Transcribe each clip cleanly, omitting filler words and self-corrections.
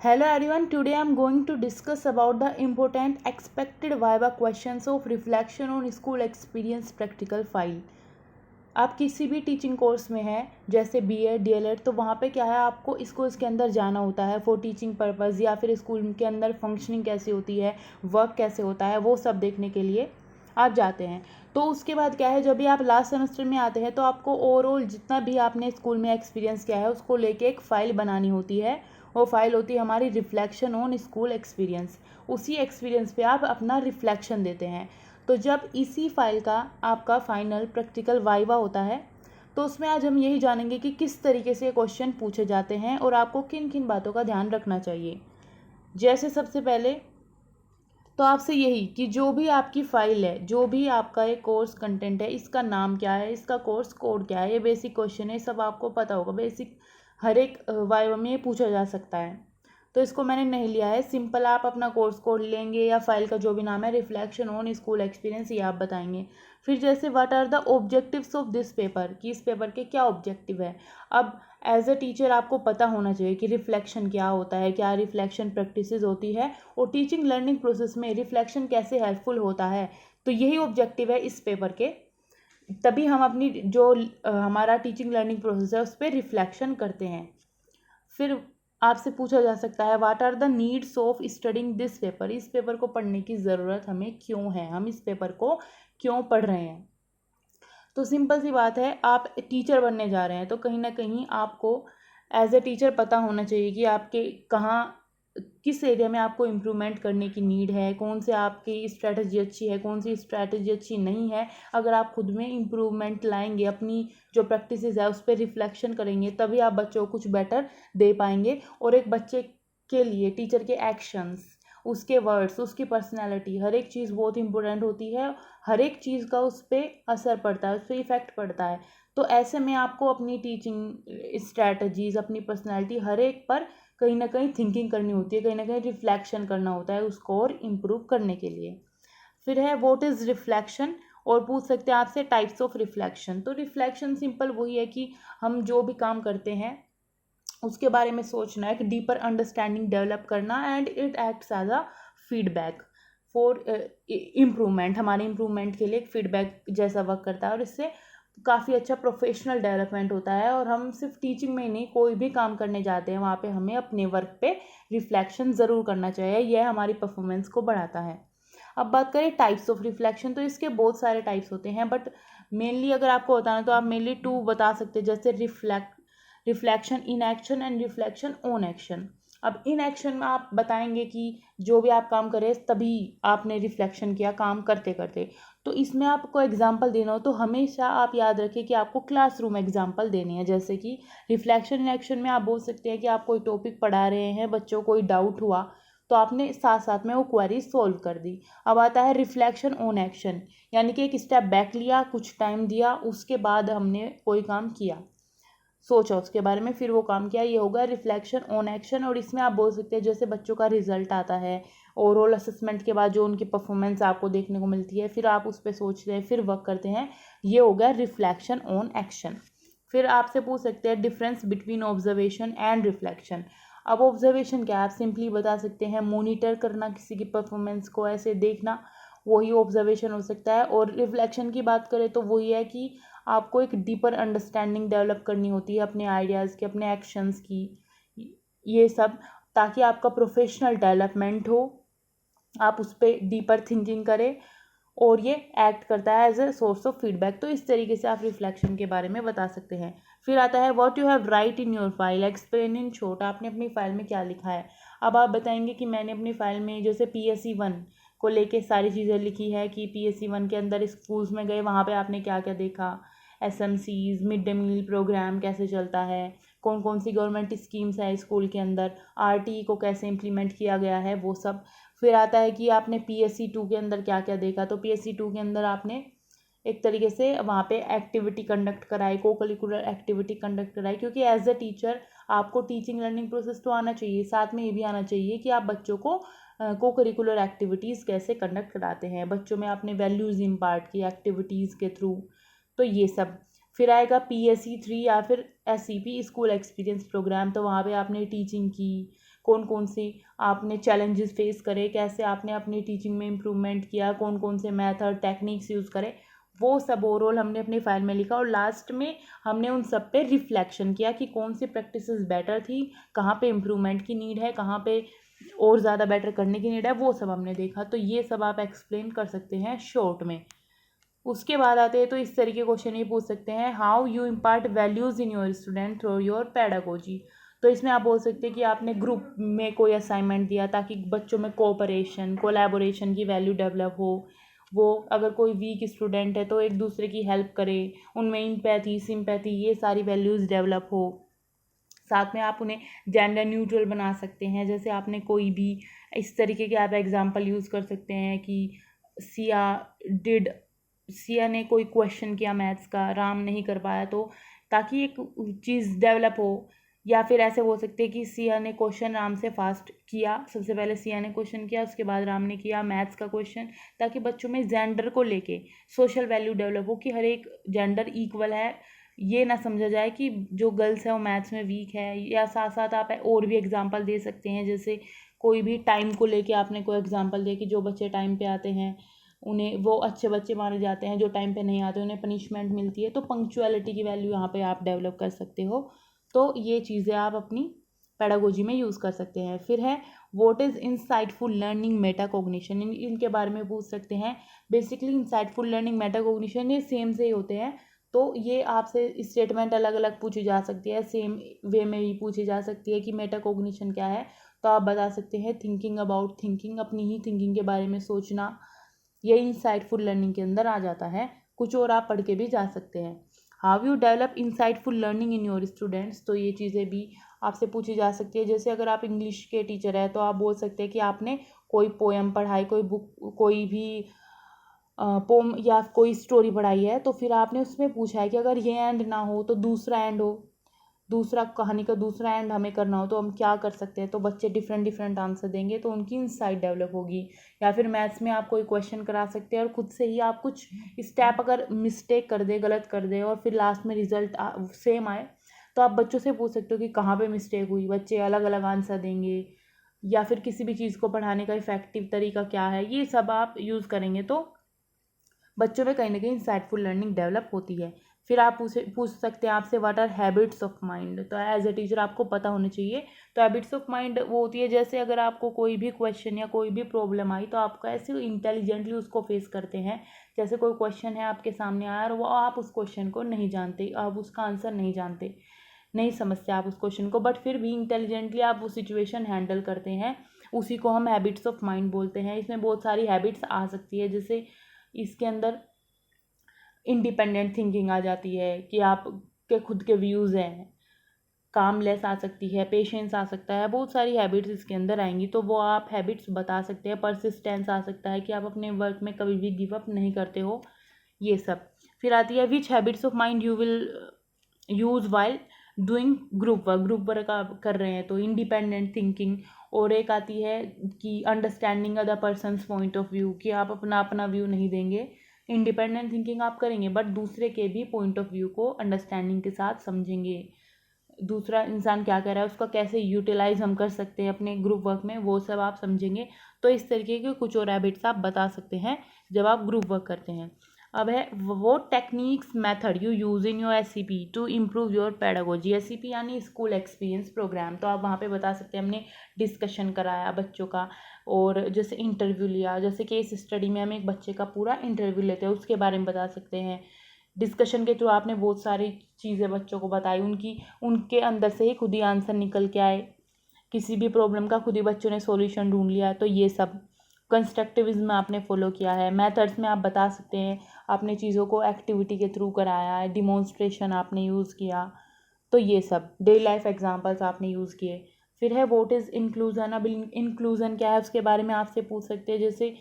Hello everyone, today I am going to discuss about the important expected viva questions of reflection on school experience practical file। आप किसी भी teaching course में हैं जैसे BEd DElEd, तो वहाँ पे क्या है, आपको स्कूल्स के अंदर जाना होता है फॉर टीचिंग पर्पज़, या फिर स्कूल के अंदर फंक्शनिंग कैसी होती है, वर्क कैसे होता है, वो सब देखने के लिए आप जाते हैं। तो उसके बाद क्या है, जब भी आप लास्ट सेमेस्टर में आते हैं तो आपको ओवरऑल जितना भी आपने स्कूल में एक्सपीरियंस किया है उसको लेके एक फ़ाइल बनानी होती है। वो फाइल होती है हमारी रिफ्लेक्शन ऑन स्कूल एक्सपीरियंस। उसी एक्सपीरियंस पे आप अपना रिफ्लेक्शन देते हैं। तो जब इसी फाइल का आपका फाइनल प्रैक्टिकल वाइवा होता है तो उसमें आज हम यही जानेंगे कि किस तरीके से क्वेश्चन पूछे जाते हैं और आपको किन किन बातों का ध्यान रखना चाहिए। जैसे सबसे पहले तो आपसे यही कि जो भी आपकी फ़ाइल है, जो भी आपका एक कोर्स कंटेंट है, इसका नाम क्या है, इसका कोर्स कोड क्या है, ये बेसिक क्वेश्चन है, सब आपको पता होगा। बेसिक हर एक वाइवा में ये पूछा जा सकता है। तो इसको मैंने नहीं लिया है, सिंपल आप अपना कोर्स कोड लेंगे या फाइल का जो भी नाम है, रिफ्लेक्शन ऑन स्कूल एक्सपीरियंस, ये आप बताएंगे। फिर जैसे what are the objectives of this paper, कि इस पेपर के क्या ऑब्जेक्टिव है। अब एज अ टीचर आपको पता होना चाहिए कि रिफ्लेक्शन क्या होता है, क्या रिफ्लेक्शन प्रैक्टिसेस होती है और टीचिंग लर्निंग प्रोसेस में रिफ्लेक्शन कैसे हेल्पफुल होता है। तो यही ऑब्जेक्टिव है इस पेपर के, तभी हम अपनी जो हमारा टीचिंग लर्निंग प्रोसेस है उस पर रिफ्लेक्शन करते हैं। फिर आपसे पूछा जा सकता है what are the needs of studying this paper, इस पेपर को पढ़ने की ज़रूरत हमें क्यों है, हम इस पेपर को क्यों पढ़ रहे हैं। तो सिंपल सी बात है, आप टीचर बनने जा रहे हैं तो कहीं ना कहीं आपको एज ए टीचर पता होना चाहिए कि आपके कहाँ किस एरिया में आपको इम्प्रूवमेंट करने की नीड है, कौन से आपकी स्ट्रैटेजी अच्छी है, कौन सी स्ट्रैटेजी अच्छी नहीं है। अगर आप खुद में इम्प्रूवमेंट लाएंगे, अपनी जो प्रैक्टिसेस है उस पर रिफ्लेक्शन करेंगे, तभी आप बच्चों को कुछ बेटर दे पाएंगे। और एक बच्चे के लिए टीचर के एक्शंस, उसके वर्ड्स, उसकी पर्सनैलिटी, हर एक चीज़ बहुत इंपॉर्टेंट होती है। हर एक चीज़ का उस पर असर पड़ता है, उस पर इफ़ेक्ट पड़ता है। तो ऐसे में आपको अपनी टीचिंग स्ट्रैटेजीज, अपनी पर्सनैलिटी, हर एक पर कहीं ना कहीं थिंकिंग करनी होती है, कहीं ना कहीं रिफ्लेक्शन करना होता है उसको और इम्प्रूव करने के लिए। फिर है व्हाट इज़ रिफ्लेक्शन, और पूछ सकते हैं आपसे टाइप्स ऑफ रिफ्लेक्शन। तो रिफ्लेक्शन सिंपल वही है कि हम जो भी काम करते हैं उसके बारे में सोचना, एक डीपर अंडरस्टैंडिंग डेवलप करना, and it acts as a feedback for improvement, हमारे इम्प्रूवमेंट के लिए एक फीडबैक जैसा वर्क करता है। और इससे काफ़ी अच्छा प्रोफेशनल डेवलपमेंट होता है। और हम सिर्फ टीचिंग में ही नहीं, कोई भी काम करने जाते हैं वहाँ पे हमें अपने वर्क पे रिफ्लेक्शन ज़रूर करना चाहिए, यह हमारी परफॉर्मेंस को बढ़ाता है। अब बात करें टाइप्स ऑफ रिफ्लेक्शन, तो इसके बहुत सारे टाइप्स होते हैं, बट मेनली अगर आपको बताना तो आप मेनली 2 बता सकते हैं, जैसे reflection in action and reflection on action. अब इन एक्शन में आप बताएंगे कि जो भी आप काम करें तभी आपने रिफ्लेक्शन किया काम करते करते। तो इसमें आपको एग्जांपल देना हो तो हमेशा आप याद रखें कि आपको क्लासरूम एग्जांपल देने हैं। जैसे कि रिफ्लेक्शन इन एक्शन में आप बोल सकते हैं कि आप कोई टॉपिक पढ़ा रहे हैं, बच्चों को कोई डाउट हुआ तो आपने साथ साथ में वो क्वेरी सॉल्व कर दी। अब आता है रिफ्लेक्शन ऑन एक्शन, यानी कि एक स्टेप बैक लिया, कुछ टाइम दिया, उसके बाद हमने कोई काम किया, सोचा उसके बारे में, फिर वो काम किया, ये होगा रिफ्लेक्शन ऑन एक्शन। और इसमें आप बोल सकते हैं जैसे बच्चों का रिजल्ट आता है, ओवरऑल असेसमेंट के बाद जो उनकी परफॉर्मेंस आपको देखने को मिलती है, फिर आप उस पर सोचते हैं, फिर वर्क करते हैं, ये हो गया रिफ्लेक्शन ऑन एक्शन। फिर आपसे पूछ सकते हैं difference between observation and reflection. अब ऑब्जर्वेशन क्या है, आप सिंपली बता सकते हैं मॉनिटर करना किसी की परफॉर्मेंस को, ऐसे देखना, वही ऑब्जर्वेशन हो सकता है। और रिफ्लेक्शन की बात करें तो वही है कि आपको एक डीपर अंडरस्टैंडिंग डेवलप करनी होती है अपने आइडियाज़ की, अपने एक्शंस की, ये सब, ताकि आपका प्रोफेशनल डेवलपमेंट हो, आप उस पर डीपर थिंकिंग करें, और ये एक्ट करता है as a source of feedback. तो इस तरीके से आप रिफ्लेक्शन के बारे में बता सकते हैं। फिर आता है what you have right in your file, explain in short, आपने अपनी फाइल में क्या लिखा है। अब आप बताएंगे कि मैंने अपनी फाइल में जैसे PSC 1 को लेके सारी चीज़ें लिखी है कि PSC 1 के अंदर स्कूल्स में गए, वहाँ पे आपने क्या क्या देखा, SMCs, mid day meal program कैसे चलता है, कौन कौन सी गवर्नमेंट स्कीम्स है स्कूल के अंदर, RTE को कैसे इम्प्लीमेंट किया गया है, वो सब। फिर आता है कि आपने PSC 2 के अंदर क्या क्या देखा, तो PSC 2 के अंदर आपने एक तरीके से वहाँ पे एक्टिविटी कंडक्ट कराई, को करिकुलर एक्टिविटी कंडक्ट कराई, क्योंकि एज अ टीचर आपको टीचिंग लर्निंग प्रोसेस तो आना चाहिए, साथ में ये भी आना चाहिए कि आप बच्चों को को करिकुलर एक्टिविटीज़ कैसे कंडक्ट कराते हैं, बच्चों में आपने वैल्यूज़ इम्पार्ट की एक्टिविटीज़ के थ्रू, तो ये सब। फिर आएगा PSC 3 या फिर SCP स्कूल एक्सपीरियंस प्रोग्राम, तो वहाँ पे आपने टीचिंग की, कौन कौन सी आपने चैलेंजेस फेस करे, कैसे आपने अपनी टीचिंग में इम्प्रूवमेंट किया, कौन कौन से मेथड टेक्निक्स यूज़ करे, वो सब ओवरऑल हमने अपनी फाइल में लिखा। और लास्ट में हमने उन सब पे रिफ्लेक्शन किया कि कौन सी प्रैक्टिसेस बेटर थी, कहाँ पे इम्प्रूवमेंट की नीड है, कहाँ पे और ज़्यादा बेटर करने की नीड है, वो सब हमने देखा। तो ये सब आप एक्सप्लेन कर सकते हैं शॉर्ट में। उसके बाद आते हैं तो इस तरीके क्वेश्चन ये पूछ सकते हैं, how you impart values in your student through your pedagogy. तो इसमें आप बोल सकते हैं कि आपने ग्रुप में कोई असाइनमेंट दिया ताकि बच्चों में कोऑपरेशन कोलैबोरेशन की वैल्यू डेवलप हो। वो अगर कोई वीक स्टूडेंट है तो एक दूसरे की हेल्प करे, उनमें इम्पैथी सिंपैथी ये सारी वैल्यूज़ डेवलप हो। साथ में आप उन्हें जेंडर न्यूट्रल बना सकते हैं। जैसे आपने कोई भी इस तरीके के आप एग्जांपल यूज़ कर सकते हैं कि सिया ने कोई क्वेश्चन किया मैथ्स का, राम नहीं कर पाया, तो ताकि एक चीज़ डेवलप हो। या फिर ऐसे हो सकते हैं कि सिया ने क्वेश्चन राम से फास्ट किया, सबसे पहले सिया ने क्वेश्चन किया, उसके बाद राम ने किया मैथ्स का क्वेश्चन, ताकि बच्चों में जेंडर को लेके सोशल वैल्यू डेवलप हो कि हर एक जेंडर इक्वल है। ये ना समझा जाए कि जो गर्ल्स है वो मैथ्स में वीक है। या साथ साथ आप और भी एग्जांपल दे सकते हैं, जैसे कोई भी टाइम को लेके आपने कोई एग्जांपल दिया कि जो बच्चे टाइम पे आते हैं उन्हें वो अच्छे बच्चे माने जाते हैं, जो टाइम पे नहीं आते उन्हें पनिशमेंट मिलती है। तो पंक्चुअलिटी की वैल्यू यहाँ पे आप डेवलप कर सकते हो। तो ये चीज़ें आप अपनी पेडागोजी में यूज़ कर सकते हैं। फिर है what is insightful learning metacognition, इनके बारे में पूछ सकते हैं। बेसिकली इंसाइटफुल लर्निंग मेटाकॉग्निशन ये सेम से ही होते हैं। तो ये आपसे स्टेटमेंट अलग अलग पूछी जा सकती है, सेम वे में भी पूछी जा सकती है कि मेटाकॉग्निशन क्या है। तो आप बता सकते हैं थिंकिंग अबाउट थिंकिंग, अपनी ही थिंकिंग के बारे में सोचना। ये इंसाइटफुल लर्निंग के अंदर आ जाता है। कुछ और आप पढ़ के भी जा सकते हैं। How you develop insightful learning in your students, तो ये चीज़ें भी आपसे पूछी जा सकती है। जैसे अगर आप इंग्लिश के टीचर हैं तो आप बोल सकते हैं कि आपने कोई पोएम पढ़ाई, कोई बुक, कोई भी पोम या कोई स्टोरी पढ़ाई है, तो फिर आपने उसमें पूछा है कि अगर ये एंड ना हो तो दूसरा एंड हो, दूसरा कहानी का दूसरा एंड हमें करना हो तो हम क्या कर सकते हैं। तो बच्चे डिफरेंट डिफरेंट आंसर देंगे तो उनकी इंसाइट डेवलप होगी। या फिर मैथ्स में आप कोई क्वेश्चन करा सकते हैं और खुद से ही आप कुछ स्टेप अगर मिस्टेक कर दे, गलत कर दे और फिर लास्ट में रिजल्ट सेम आए, तो आप बच्चों से पूछ सकते हो कि कहाँ पे मिस्टेक हुई। बच्चे अलग अलग आंसर देंगे। या फिर किसी भी चीज़ को पढ़ाने का इफेक्टिव तरीका क्या है, ये सब आप यूज़ करेंगे तो बच्चों में कहीं ना कहीं इंसाइटफुल लर्निंग डेवलप होती है। फिर आप पूछ सकते हैं आपसे what are habits of mind, तो एज ए टीचर आपको पता होना चाहिए। तो हैबिट्स ऑफ माइंड वो होती है जैसे अगर आपको कोई भी क्वेश्चन या कोई भी प्रॉब्लम आई तो आप कैसे इंटेलिजेंटली उसको फेस करते हैं। जैसे कोई क्वेश्चन है आपके सामने आया और वो आप उस क्वेश्चन को नहीं जानते, आप उसका आंसर नहीं जानते, नहीं समझते आप उस क्वेश्चन को, बट फिर भी इंटेलिजेंटली आप वो सिचुएशन हैंडल करते हैं, उसी को हम हैबिट्स ऑफ माइंड बोलते हैं। इसमें बहुत सारी हैबिट्स आ सकती है, जैसे इसके अंदर इंडिपेंडेंट थिंकिंग आ जाती है कि आप के खुद के व्यूज़ हैं, कामलेस आ सकती है, पेशेंस आ सकता है, बहुत सारी हैबिट्स इसके अंदर आएंगी। तो वो आप हैबिट्स बता सकते हैं। परसिस्टेंस आ सकता है कि आप अपने वर्क में कभी भी गिव अप नहीं करते हो, ये सब। फिर आती है which habits of mind you will use while doing group work आप कर रहे हैं तो इंडिपेंडेंट थिंकिंग। और एक आती है कि understanding other persons point of view, कि आप अपना अपना व्यू नहीं देंगे, इंडिपेंडेंट थिंकिंग आप करेंगे बट दूसरे के भी पॉइंट ऑफ व्यू को अंडरस्टैंडिंग के साथ समझेंगे। दूसरा इंसान क्या कह रहा है उसका कैसे यूटिलाइज हम कर सकते हैं अपने ग्रुप वर्क में, वो सब आप समझेंगे। तो इस तरीके के कुछ और हैबिट्स आप बता सकते हैं जब आप ग्रुप वर्क करते हैं। अब है वो techniques method you use in your SCP to improve your pedagogy. SCP यानी स्कूल एक्सपीरियंस प्रोग्राम। तो आप वहाँ पे बता सकते हैं हमने डिस्कशन कराया बच्चों का, और जैसे इंटरव्यू लिया, जैसे केस स्टडी में हम एक बच्चे का पूरा इंटरव्यू लेते हैं उसके बारे में बता सकते हैं। डिस्कशन के थ्रू आपने बहुत सारी चीज़ें बच्चों को बताई, उनके अंदर से ही खुद ही आंसर निकल के आए, किसी भी प्रॉब्लम का खुद ही बच्चों ने सॉल्यूशन ढूंढ लिया। तो ये सब कंस्ट्रक्टिविज्म आपने फॉलो किया है। मेथड्स में आप बता सकते हैं आपने चीज़ों को एक्टिविटी के थ्रू कराया है, डिमॉन्स्ट्रेशन आपने यूज़ किया। तो ये सब डेली लाइफ एग्जांपल्स आपने यूज़ किए। फिर है व्हाट इज़ इंक्लूजन। अब इंक्लूजन क्या है उसके बारे में आपसे पूछ सकते हैं। जैसे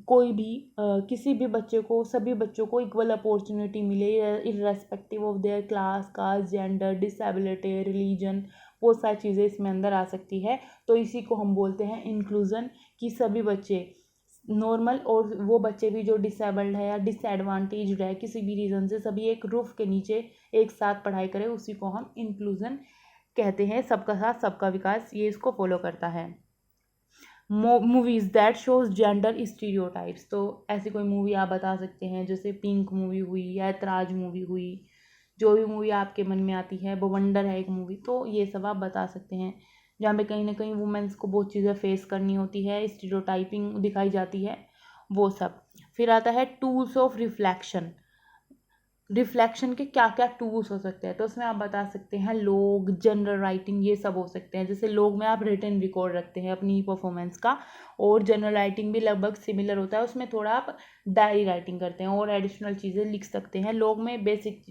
कोई भी किसी भी बच्चे को, सभी बच्चों को इक्वल अपॉर्चुनिटी मिले irrespective of their class, caste, gender, disability, religion, बहुत सारी चीज़ें इसमें अंदर आ सकती है। तो इसी को हम बोलते हैं इंक्लूजन, कि सभी बच्चे नॉर्मल और वो बच्चे भी जो डिसेबल्ड है या डिसएडवांटेज्ड है किसी भी रीज़न से, सभी एक रूफ के नीचे एक साथ पढ़ाई करें, उसी को हम इंक्लूजन कहते हैं सबका साथ सबका विकास, ये इसको फॉलो करता है। Movies that shows gender stereotypes, तो ऐसी कोई मूवी आप बता सकते हैं, जैसे पिंक मूवी हुई या ऐतराज मूवी हुई, जो भी मूवी आपके मन में आती है। बवंडर है एक मूवी, तो ये सब आप बता सकते हैं जहाँ पे कहीं ना कहीं वुमेन्स को बहुत चीज़ें फेस करनी होती है, स्टीरियोटाइपिंग दिखाई जाती है, वो सब। फिर आता है टूल्स ऑफ रिफ्लेक्शन। रिफ्लेक्शन के क्या क्या टूल्स हो सकते हैं, तो उसमें आप बता सकते हैं लोग, जनरल राइटिंग, ये सब हो सकते हैं। जैसे लोग में आप रिटन रिकॉर्ड रखते हैं अपनी परफॉर्मेंस का, और जनरल राइटिंग भी लगभग सिमिलर होता है, उसमें थोड़ा आप डायरी राइटिंग करते हैं और एडिशनल चीज़ें लिख सकते हैं। लोग में बेसिक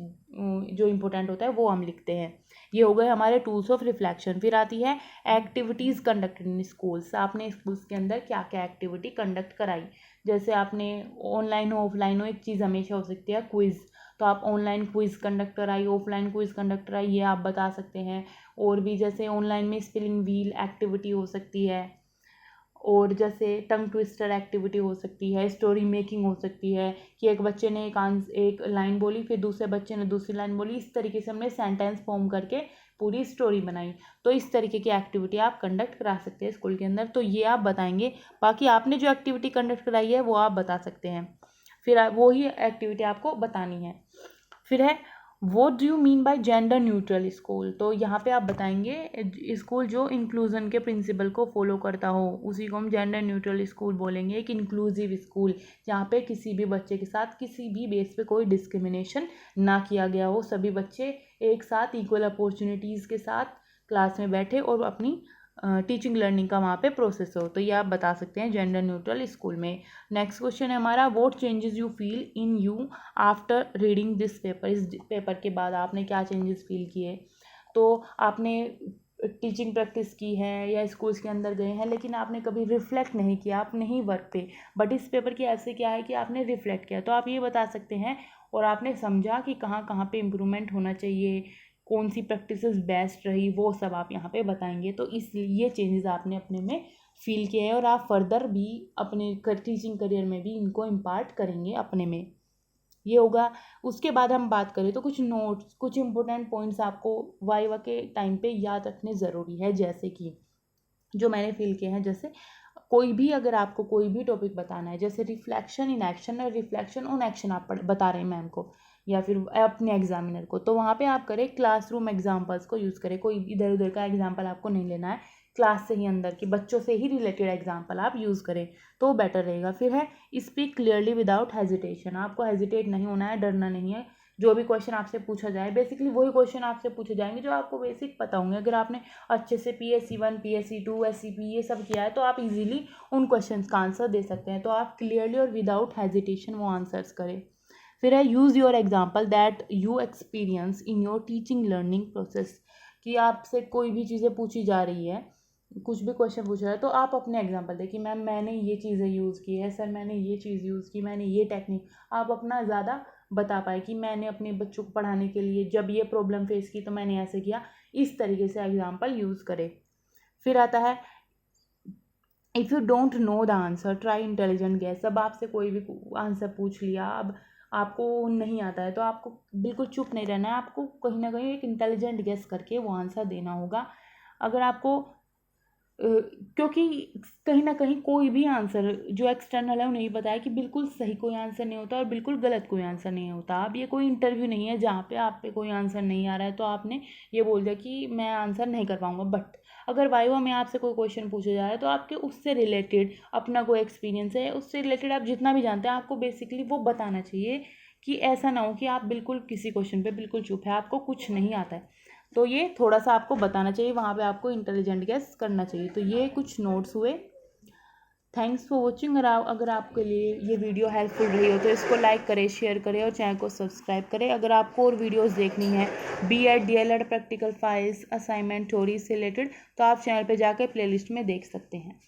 जो इंपॉर्टेंट होता है वो हम लिखते हैं। ये हो गए हमारे टूल्स ऑफ रिफ्लेक्शन। फिर आती है एक्टिविटीज़ कंडक्टेड इन स्कूल्स। आपने स्कूल्स के अंदर क्या क्या एक्टिविटी कंडक्ट कराई, जैसे आपने ऑनलाइन हो ऑफलाइन हो, एक चीज़ हमेशा हो सकती है क्विज़, तो आप ऑनलाइन क्विज़ कंडक्ट कराई, ऑफलाइन क्विज़ कंडक्ट कराई, ये आप बता सकते हैं। और भी जैसे ऑनलाइन में स्पेलिंग व्हील एक्टिविटी हो सकती है, और जैसे टंग ट्विस्टर एक्टिविटी हो सकती है, स्टोरी मेकिंग हो सकती है कि एक बच्चे ने एक लाइन बोली, फिर दूसरे बच्चे ने दूसरी लाइन बोली, इस तरीके से हमने सेंटेंस फॉर्म करके पूरी स्टोरी बनाई। तो इस तरीके की एक्टिविटी आप कंडक्ट करा सकते हैं स्कूल के अंदर, तो ये आप बताएंगे। बाकी आपने जो एक्टिविटी कंडक्ट कराई है वो आप बता सकते हैं, फिर वो ही एक्टिविटी आपको बतानी है। फिर है what do you mean by gender neutral school, तो यहाँ पे आप बताएंगे स्कूल जो इंक्लूजन के प्रिंसिपल को फॉलो करता हो, उसी को हम जेंडर न्यूट्रल स्कूल बोलेंगे। एक इंक्लूसिव स्कूल जहाँ पे किसी भी बच्चे के साथ किसी भी बेस पे कोई डिस्क्रिमिनेशन ना किया गया हो, सभी बच्चे एक साथ इक्वल अपॉर्चुनिटीज़ के साथ क्लास में बैठे और अपनी टीचिंग लर्निंग का वहाँ पे प्रोसेस हो, तो ये आप बता सकते हैं जेंडर न्यूट्रल स्कूल में। नेक्स्ट क्वेश्चन है हमारा what changes you feel in you after reading this paper. इस पेपर के बाद आपने क्या चेंजेस फील किए, तो आपने टीचिंग प्रैक्टिस की है या स्कूल्स के अंदर गए हैं, लेकिन आपने कभी रिफ्लेक्ट नहीं किया, आप नहीं वर्क पे, बट इस पेपर की ऐसे क्या है कि आपने रिफ्लेक्ट किया, तो आप ये बता सकते हैं और आपने समझा कि कहाँ कहाँ पे इम्प्रूवमेंट होना चाहिए, कौन सी प्रैक्टिसेस बेस्ट रही, वो सब आप यहाँ पे बताएंगे। तो इसलिए चेंजेस आपने अपने में फील किए हैं और आप फर्दर भी अपने टीचिंग करियर में भी इनको इम्पार्ट करेंगे अपने में, ये होगा। उसके बाद हम बात करें तो कुछ नोट्स, कुछ इंपॉर्टेंट पॉइंट्स आपको वाइवा के टाइम पे याद रखने ज़रूरी है, जैसे कि जो मैंने फील किए हैं। जैसे कोई भी अगर आपको कोई भी टॉपिक बताना है, जैसे रिफ्लेक्शन इन एक्शन और रिफ्लेक्शन ऑन एक्शन आप बता रहे हैं मैम को या फिर अपने एग्जामिनर को, तो वहाँ पे आप करें क्लासरूम एग्जाम्पल्स को यूज़ करें। कोई इधर उधर का एग्जाम्पल आपको नहीं लेना है, क्लास से ही, अंदर के बच्चों से ही रिलेटेड एग्जाम्पल आप यूज़ करें तो बेटर रहेगा। फिर है स्पीक क्लियरली विदाउट हेजिटेशन। आपको हेजिटेट नहीं होना है, डरना नहीं है। जो भी क्वेश्चन आपसे पूछा जाए, बेसिकली वही क्वेश्चन आपसे पूछे जाएंगे जो आपको बेसिक पता होंगे। अगर आपने अच्छे से PSC 1 PSC 2 SCP ये सब किया है तो आप इजीली उन क्वेश्चंस का आंसर दे सकते हैं। तो आप क्लियरली और विदाउट हेजिटेशन वो आंसर्स करें। फिर है use your example that you experience in your teaching learning process, कि आपसे कोई भी चीज़ें पूछी जा रही है, कुछ भी क्वेश्चन पूछ रहा है, तो आप अपने एग्जांपल दें कि मैम मैंने ये चीज़ें यूज़ की है, सर मैंने ये चीज़ यूज़ की, मैंने ये टेक्निक, आप अपना ज़्यादा बता पाए कि मैंने अपने बच्चों को पढ़ाने के लिए जब ये प्रॉब्लम फेस की तो मैंने ऐसे किया, इस तरीके से एग्जाम्पल यूज़ करें। फिर आता है if you don't know the answer try intelligent guess. अब आपसे कोई भी आंसर पूछ लिया, अब आपको नहीं आता है तो आपको बिल्कुल चुप नहीं रहना है, आपको कहीं ना कहीं एक इंटेलिजेंट गेस करके वो आंसर देना होगा। अगर आपको क्योंकि कहीं ना कहीं कोई भी आंसर जो एक्सटर्नल है उन्हें बताया कि बिल्कुल सही कोई आंसर नहीं होता और बिल्कुल गलत कोई आंसर नहीं होता। अब ये कोई इंटरव्यू नहीं है जहाँ पे आप पे कोई आंसर नहीं आ रहा है तो आपने ये बोल दिया कि मैं आंसर नहीं कर पाऊंगा। बट अगर वाइवा में आपसे कोई क्वेश्चन पूछा जा रहा है तो आपके उससे रिलेटेड अपना कोई एक्सपीरियंस है, उससे रिलेटेड आप जितना भी जानते हैं आपको बेसिकली वो बताना चाहिए, कि ऐसा ना हो कि आप बिल्कुल किसी क्वेश्चन पे बिल्कुल चुप है, आपको कुछ नहीं आता है, तो ये थोड़ा सा आपको बताना चाहिए, वहाँ पे आपको इंटेलिजेंट गेस करना चाहिए। तो ये कुछ नोट्स हुए। Thanks for watching. अगर आपके लिए ये वीडियो हेल्पफुल रही हो तो इसको लाइक करें, शेयर करें और चैनल को सब्सक्राइब करें। अगर आपको और वीडियोस देखनी है B.Ed DLED practical files, assignment, theory से रिलेटेड, तो आप चैनल पे जाकर प्लेलिस्ट में देख सकते हैं।